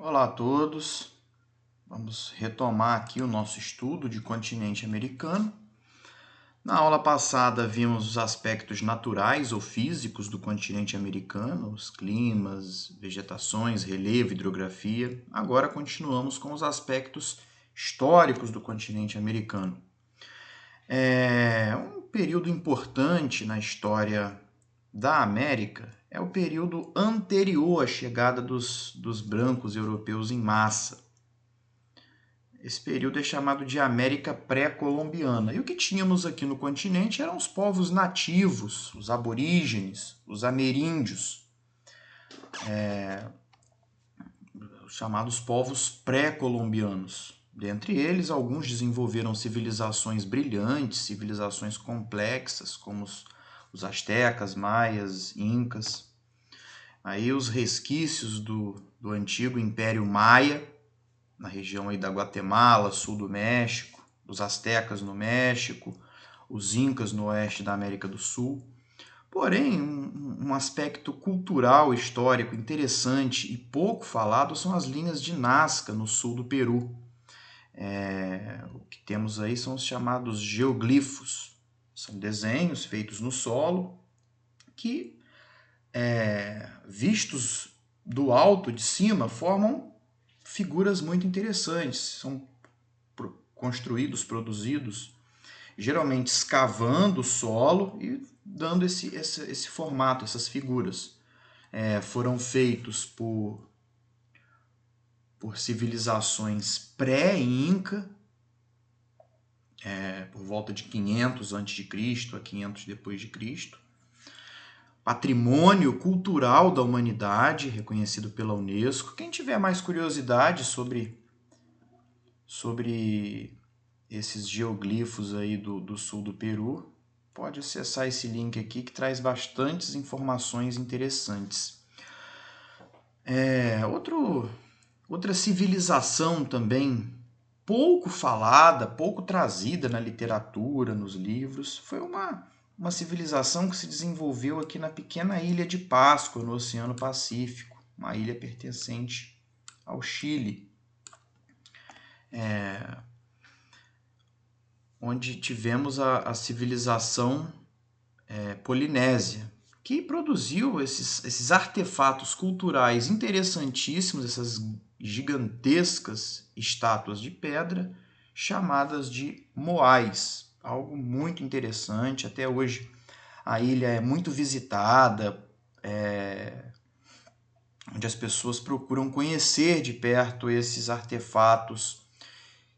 Olá a todos, vamos retomar aqui o nosso estudo de continente americano. Na aula passada vimos os aspectos naturais ou físicos do continente americano, os climas, vegetações, relevo, hidrografia. Agora continuamos com os aspectos históricos do continente americano. Um período importante na história da América é o período anterior à chegada dos brancos europeus em massa. Esse período é chamado de América pré-colombiana. E o que tínhamos aqui no continente eram os povos nativos, os aborígenes, os ameríndios, os chamados povos pré-colombianos. Dentre eles, alguns desenvolveram civilizações brilhantes, civilizações complexas, como os astecas, maias, incas. Aí os resquícios do antigo Império Maia, na região aí da Guatemala, sul do México, os astecas no México, os incas no oeste da América do Sul. Porém, um aspecto cultural histórico interessante e pouco falado são as linhas de Nazca no sul do Peru. O que temos aí são os chamados geoglifos. São desenhos feitos no solo que, vistos do alto, de cima, formam figuras muito interessantes. São produzidos, geralmente escavando o solo e dando esse formato, essas figuras. Foram feitos por civilizações pré-Inca, por volta de 500 a.C. a 500 depois de Cristo. Patrimônio cultural da humanidade, reconhecido pela Unesco. Quem tiver mais curiosidade sobre esses geoglifos aí do sul do Peru, pode acessar esse link aqui que traz bastantes informações interessantes. Outra civilização também pouco falada, pouco trazida na literatura, nos livros, foi uma civilização que se desenvolveu aqui na pequena ilha de Páscoa, no Oceano Pacífico, uma ilha pertencente ao Chile, onde tivemos a civilização polinésia, que produziu esses artefatos culturais interessantíssimos, essas gigantescas estátuas de pedra, chamadas de moais. Algo muito interessante. Até hoje a ilha é muito visitada, onde as pessoas procuram conhecer de perto esses artefatos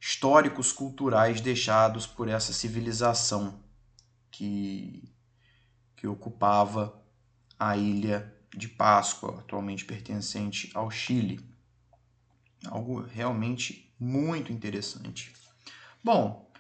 históricos culturais deixados por essa civilização que ocupava a ilha de Páscoa, atualmente pertencente ao Chile. Algo realmente muito interessante. Bom,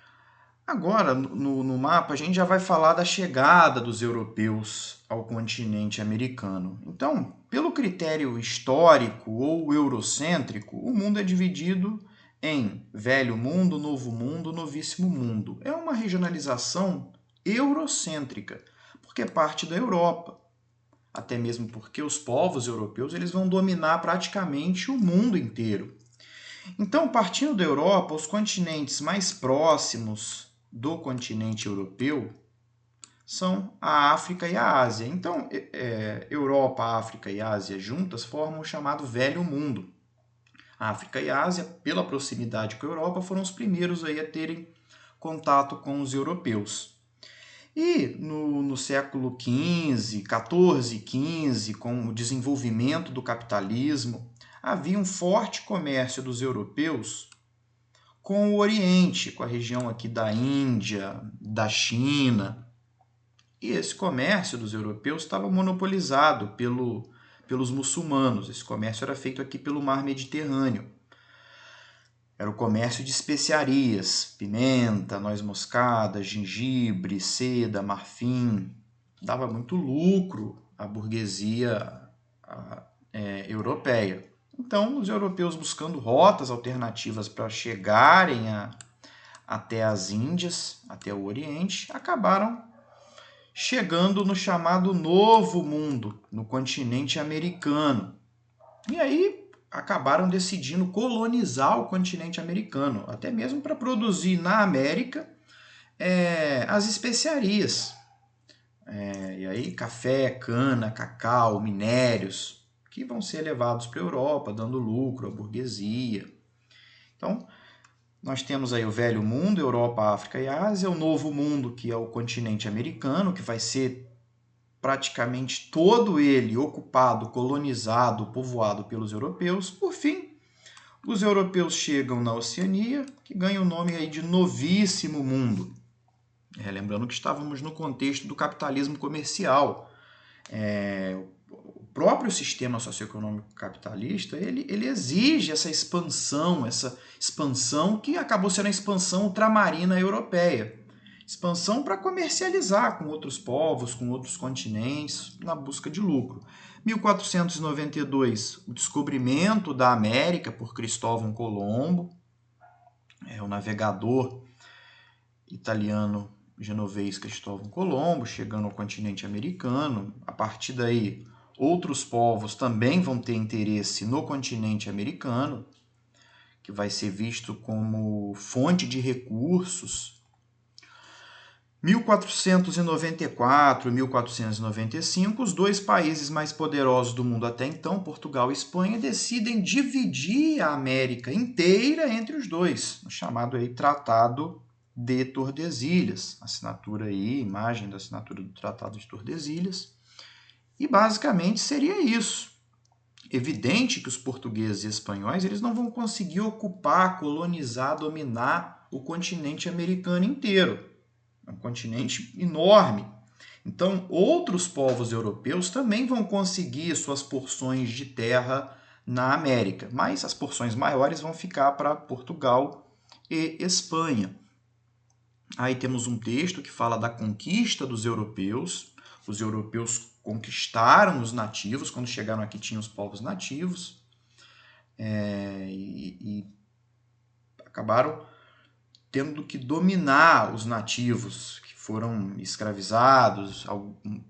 agora no mapa a gente já vai falar da chegada dos europeus ao continente americano. Então, pelo critério histórico ou eurocêntrico, o mundo é dividido em Velho Mundo, Novo Mundo, Novíssimo Mundo. É uma regionalização eurocêntrica, porque é parte da Europa. Até mesmo porque os povos europeus eles vão dominar praticamente o mundo inteiro. Então, partindo da Europa, os continentes mais próximos do continente europeu são a África e a Ásia. Então, Europa, África e Ásia juntas formam o chamado Velho Mundo. A África e a Ásia, pela proximidade com a Europa, foram os primeiros aí a terem contato com os europeus. E no século XV, XIV, XV, com o desenvolvimento do capitalismo, havia um forte comércio dos europeus com o Oriente, com a região aqui da Índia, da China. E esse comércio dos europeus estava monopolizado pelos muçulmanos. Esse comércio era feito aqui pelo Mar Mediterrâneo. Era o comércio de especiarias, pimenta, noz moscada, gengibre, seda, marfim. Dava muito lucro à burguesia europeia. Então, os europeus buscando rotas alternativas para chegarem até as Índias, até o Oriente, acabaram chegando no chamado Novo Mundo, no continente americano. E aí acabaram decidindo colonizar o continente americano, até mesmo para produzir na América as especiarias. E aí café, cana, cacau, minérios, que vão ser levados para a Europa, dando lucro à burguesia. Então, nós temos aí o Velho Mundo, Europa, África e Ásia, o Novo Mundo, que é o continente americano, que vai ser praticamente todo ele ocupado, colonizado, povoado pelos europeus. Por fim, os europeus chegam na Oceania, que ganha o nome aí de Novíssimo Mundo. Lembrando que estávamos no contexto do capitalismo comercial. O próprio sistema socioeconômico capitalista, ele exige essa expansão que acabou sendo a expansão ultramarina europeia. Expansão para comercializar com outros povos, com outros continentes, na busca de lucro. 1492, o descobrimento da América por Cristóvão Colombo, o navegador italiano genovês Cristóvão Colombo, chegando ao continente americano. A partir daí, outros povos também vão ter interesse no continente americano, que vai ser visto como fonte de recursos. 1494 e 1495, os dois países mais poderosos do mundo até então, Portugal e Espanha, decidem dividir a América inteira entre os dois, no chamado aí Tratado de Tordesilhas, assinatura aí, imagem da assinatura do Tratado de Tordesilhas. E basicamente seria isso. Evidente que os portugueses e espanhóis eles não vão conseguir ocupar, colonizar, dominar o continente americano inteiro. É um continente enorme. Então, outros povos europeus também vão conseguir suas porções de terra na América, mas as porções maiores vão ficar para Portugal e Espanha. Aí temos um texto que fala da conquista dos europeus. Os europeus conquistaram os nativos. Quando chegaram aqui tinham os povos nativos. E acabaram tendo que dominar os nativos, que foram escravizados,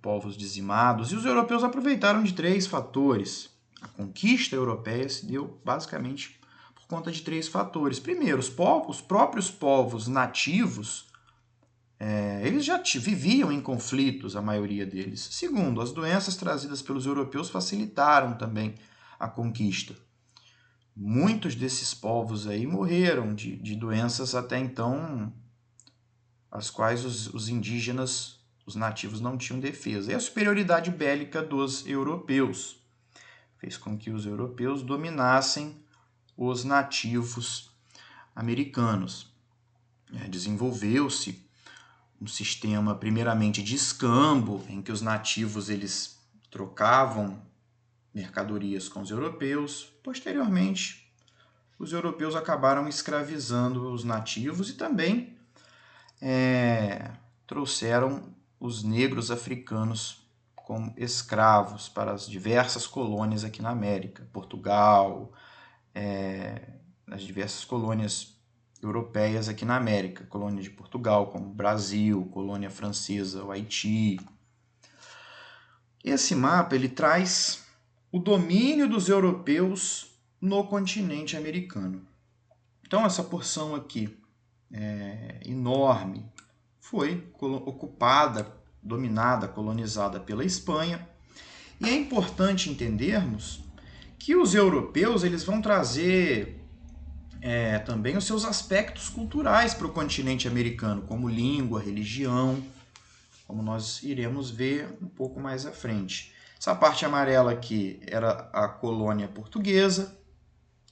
povos dizimados. E os europeus aproveitaram de três fatores. A conquista europeia se deu basicamente por conta de três fatores. Primeiro, os próprios povos nativos, eles já viviam em conflitos, a maioria deles. Segundo, as doenças trazidas pelos europeus facilitaram também a conquista. Muitos desses povos aí morreram de doenças até então, as quais os indígenas, os nativos, não tinham defesa. E a superioridade bélica dos europeus fez com que os europeus dominassem os nativos americanos. Desenvolveu-se um sistema, primeiramente, de escambo, em que os nativos eles trocavam mercadorias com os europeus. Posteriormente, os europeus acabaram escravizando os nativos e também trouxeram os negros africanos como escravos para as diversas colônias aqui na América, Portugal, as diversas colônias europeias aqui na América, colônia de Portugal, como Brasil, colônia francesa, o Haiti. Esse mapa ele traz o domínio dos europeus no continente americano. Então, essa porção aqui enorme foi ocupada, dominada, colonizada pela Espanha. E é importante entendermos que os europeus eles vão trazer também os seus aspectos culturais para o continente americano, como língua, religião, como nós iremos ver um pouco mais à frente. Essa parte amarela aqui era a colônia portuguesa,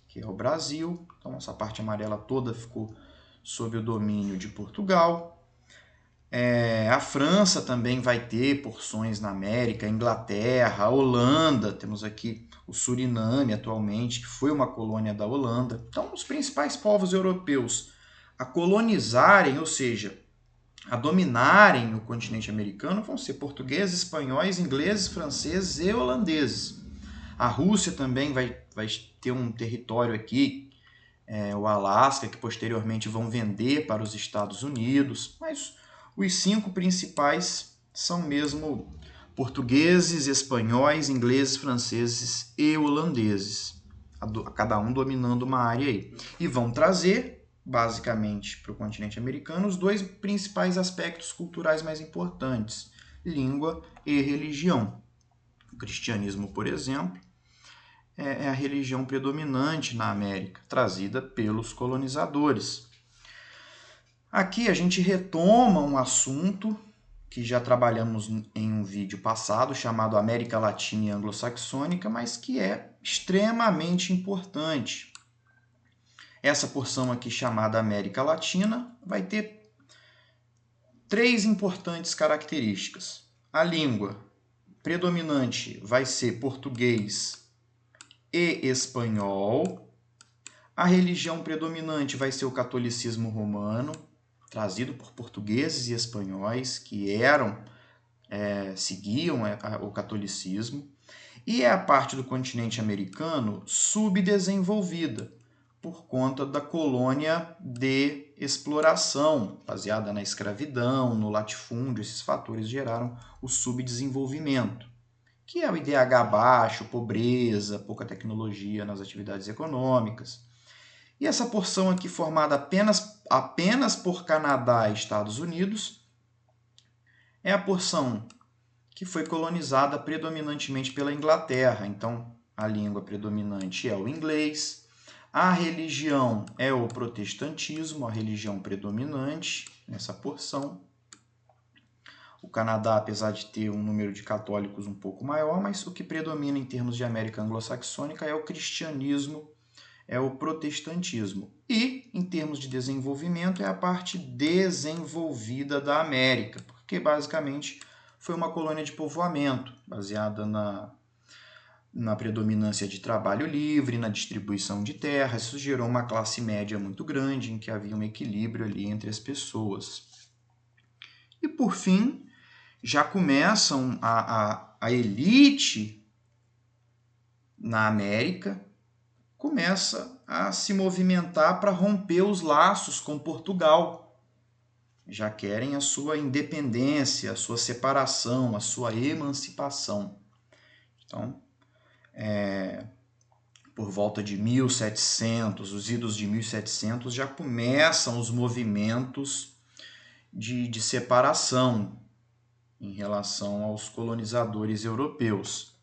que é o Brasil. Então, essa parte amarela toda ficou sob o domínio de Portugal. A França também vai ter porções na América, a Inglaterra, a Holanda, temos aqui o Suriname atualmente, que foi uma colônia da Holanda. Então, os principais povos europeus a colonizarem, ou seja, a dominarem o continente americano, vão ser portugueses, espanhóis, ingleses, franceses e holandeses. A Rússia também vai ter um território aqui, o Alasca, que posteriormente vão vender para os Estados Unidos, mas os 5 principais são mesmo portugueses, espanhóis, ingleses, franceses e holandeses. cada um dominando uma área aí. E vão trazer, basicamente, para o continente americano, os dois principais aspectos culturais mais importantes: língua e religião. O cristianismo, por exemplo, é a religião predominante na América, trazida pelos colonizadores. Aqui a gente retoma um assunto que já trabalhamos em um vídeo passado, chamado América Latina e Anglo-Saxônica, mas que é extremamente importante. Essa porção aqui, chamada América Latina, vai ter 3 importantes características. A língua predominante vai ser português e espanhol. A religião predominante vai ser o catolicismo romano, trazido por portugueses e espanhóis que seguiam o catolicismo. E é a parte do continente americano subdesenvolvida, por conta da colônia de exploração, baseada na escravidão, no latifúndio. Esses fatores geraram o subdesenvolvimento, que é o IDH baixo, pobreza, pouca tecnologia nas atividades econômicas. E essa porção aqui, formada apenas por Canadá e Estados Unidos, é a porção que foi colonizada predominantemente pela Inglaterra. Então, a língua predominante é o inglês. A religião é o protestantismo, a religião predominante nessa porção. O Canadá, apesar de ter um número de católicos um pouco maior, mas o que predomina em termos de América anglo-saxônica é o cristianismo, é o protestantismo. E, em termos de desenvolvimento, é a parte desenvolvida da América, porque basicamente foi uma colônia de povoamento, baseada na predominância de trabalho livre, na distribuição de terras. Isso gerou uma classe média muito grande, em que havia um equilíbrio ali entre as pessoas. E, por fim, já começam a elite na América, começa a se movimentar para romper os laços com Portugal. Já querem a sua independência, a sua separação, a sua emancipação. Então, por volta de 1700, os idos de 1700, já começam os movimentos de separação em relação aos colonizadores europeus.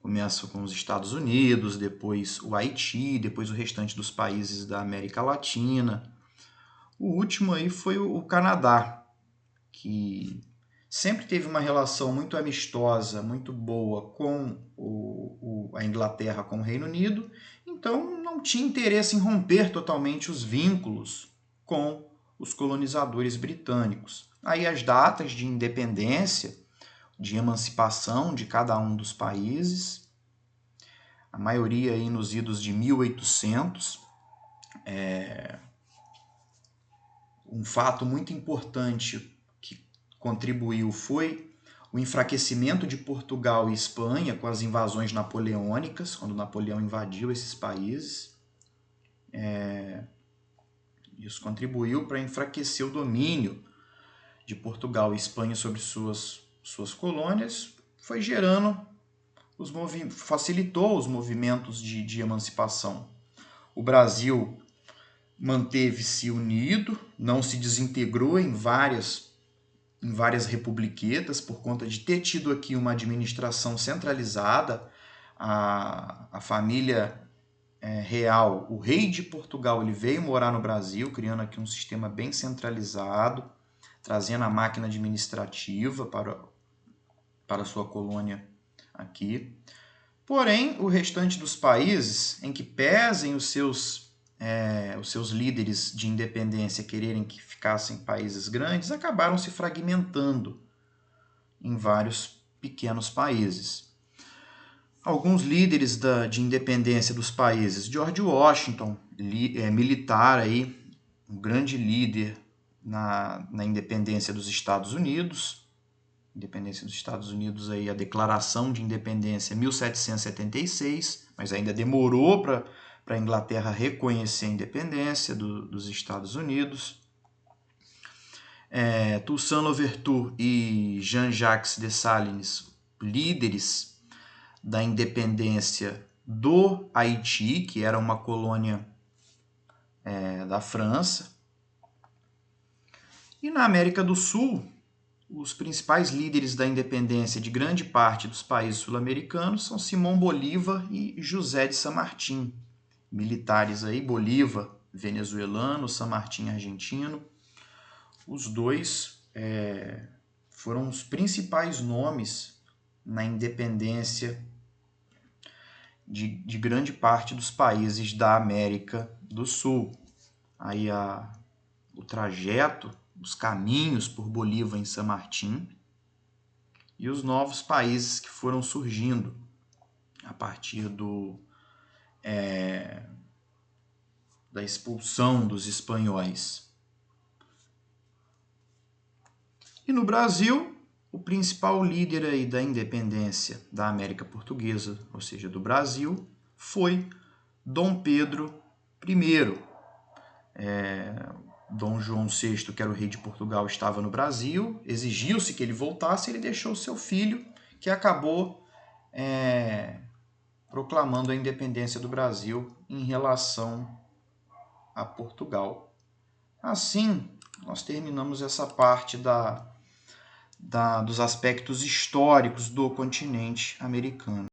Começa com os Estados Unidos, depois o Haiti, depois o restante dos países da América Latina. O último aí foi o Canadá, que sempre teve uma relação muito amistosa, muito boa com a Inglaterra, com o Reino Unido, então não tinha interesse em romper totalmente os vínculos com os colonizadores britânicos. Aí as datas de independência, de emancipação de cada um dos países, a maioria aí nos idos de 1800. Um fato muito importante que contribuiu foi o enfraquecimento de Portugal e Espanha com as invasões napoleônicas, quando Napoleão invadiu esses países. Isso contribuiu para enfraquecer o domínio de Portugal e Espanha sobre suas colônias, foi gerando facilitou os movimentos de emancipação. O Brasil manteve-se unido, não se desintegrou em várias republiquetas por conta de ter tido aqui uma administração centralizada. A família real, o rei de Portugal, ele veio morar no Brasil, criando aqui um sistema bem centralizado, trazendo a máquina administrativa para a sua colônia aqui. Porém, o restante dos países, em que pesem os seus líderes de independência quererem que ficassem países grandes, acabaram se fragmentando em vários pequenos países. Alguns líderes de independência dos países, George Washington, militar aí, um grande líder na independência dos Estados Unidos. Independência dos Estados Unidos, aí, a Declaração de Independência 1776, mas ainda demorou para a Inglaterra reconhecer a independência dos Estados Unidos. Toussaint Louverture e Jean-Jacques Dessalines, líderes da independência do Haiti, que era uma colônia da França. E na América do Sul, os principais líderes da independência de grande parte dos países sul-americanos são Simão Bolívar e José de San Martín. Militares aí, Bolívar venezuelano, San Martín argentino. Os dois foram os principais nomes na independência de grande parte dos países da América do Sul. Aí o trajeto, os caminhos por Bolívar em San Martín e os novos países que foram surgindo a partir da expulsão dos espanhóis. E no Brasil, o principal líder aí da independência da América Portuguesa, ou seja, do Brasil, foi Dom Pedro I. Dom João VI, que era o rei de Portugal, estava no Brasil, exigiu-se que ele voltasse, ele deixou seu filho, que acabou proclamando a independência do Brasil em relação a Portugal. Assim, nós terminamos essa parte dos aspectos históricos do continente americano.